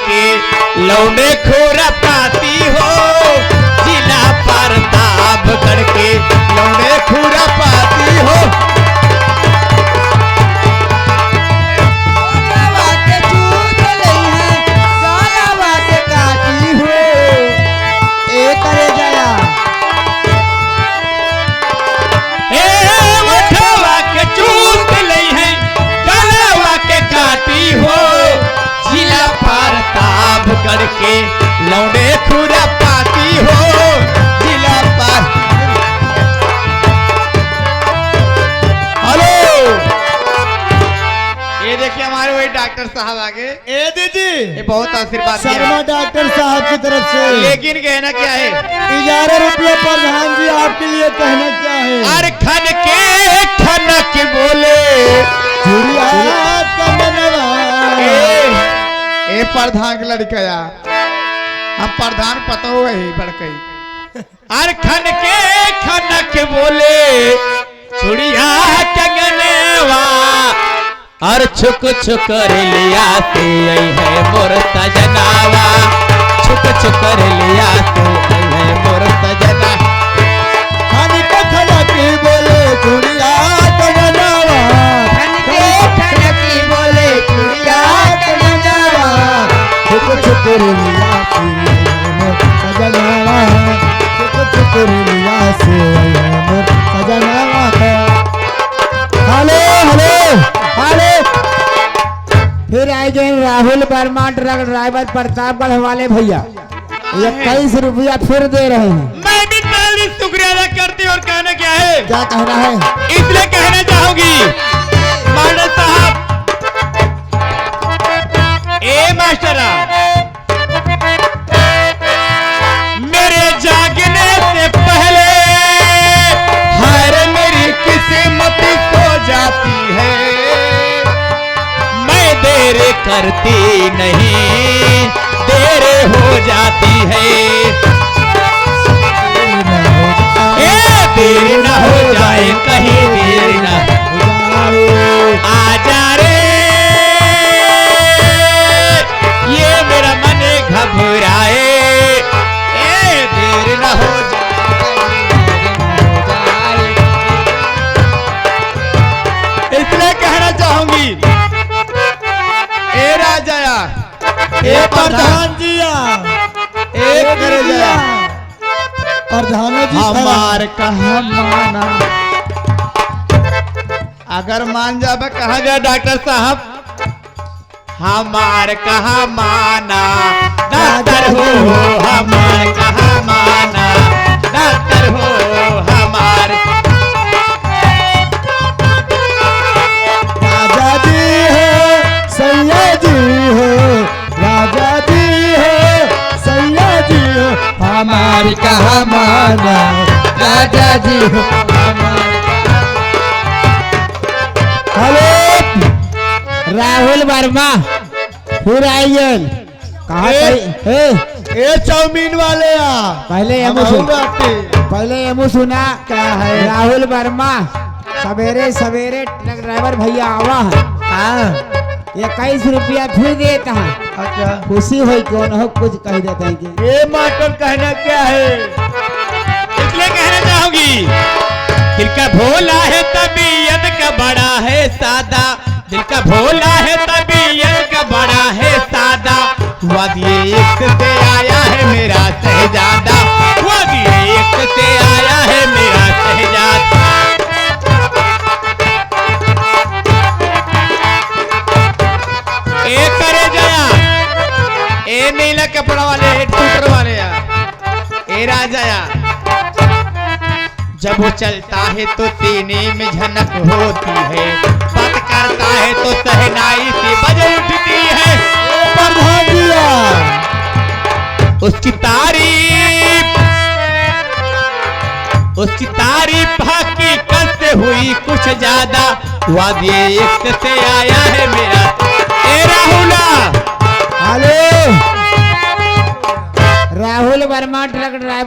के लौंडे खोरा पाती हो, जिला प्रतापगढ़ के लौंडे खोरा पाती हो। करके लौंडे खुरा पाती हो, जिला पर। हेलो, ये देखिए हमारे वही डॉक्टर साहब आगे। ए दीदी, ये बहुत आशीर्वाद शर्मा डॉक्टर साहब की तरफ से। लेकिन कहना क्या है? 11 रुपये प्रधान जी आपके लिए कहना क्या है? अरे खन के बोले ए प्रधान के लड़का, हम प्रधान पता हो ही बड़कई। अरे खन के बोले छुड़िया कंगनेवा, और छुक छुक लिया से आई है मोर सजनावा, छुक छुक लिया से आई है मोर सजना। खन के बोले छुड़िया कंगनेवा, खन के बोले छुड़िया कंगनेवा, छुक छुक लिया से मोर सजनावा, छुक छुक लिया से मोर सजनावा। हेलो हेलो हेलो, फिर आए गए राहुल वर्मा ट्रक ड्राइवर प्रतापगढ़ वाले भैया, 21 रुपया फिर दे रहे हैं। मैं भी तेरी शुक्रिया अदा करती, और कहना क्या है? क्या कहना है? इसलिए कहना चाहूंगी मास्टर साहब, ए मास्टर मेरे जागने से पहले हर मेरी किस्मत सो जाती है, मैं देर करती नहीं, देर हो जाती है। देर न हो जाए कहीं, देर न आ जा रे, ये मेरा मन घबराए, देर न हो जाए। इसलिए कहना चाहूंगी ए राजाया, ए प्रधान जिया, एक करे जया, प्रधान जी हमार कहा माना। अगर मान जाबे कहा गया डॉक्टर साहब, हमार कहा माना, डॉक्टर हो हमार कहा माना, डॉक्टर हो हमार। राजा जी हो सैया जी हो, राजा जी हो सैया जी हो, हमारी कहा माना, राजा जी हो हमारी। हेलो राहुल वर्मा फिर आइए। कहा ए चाउमीन वाले पहले एमू सुना क्या है? राहुल वर्मा सवेरे सवेरे ट्रक ड्राइवर भैया आवा है, 21 रुपया फिर देता है। अच्छा खुशी हो कौन हो कुछ कह देता है कि ये मास्टर कहना क्या है? इसलिए कहना चाहूंगी, दिल का भोला है तबीयत का बड़ा है सादा, दिल का भोला है तबीयत का बड़ा है सादा, वादिये एक से आया है मेरा शहजादा, वादिये एक से आया है मेरा शहजादा। ए करे जया, ए नीला कपड़ा वाले, ए टूटर वाले या, ए राजाया, जब वो चलता है तो सीने में झनक होती है, बात करता है तो सहनाई सी बज उठती है। प्रधान जिया उसकी तारीफ हकीकत से हुई कुछ ज्यादा, वादिये एक से आया है मेरा। ए Rahula, hello Rahul Verma truck driver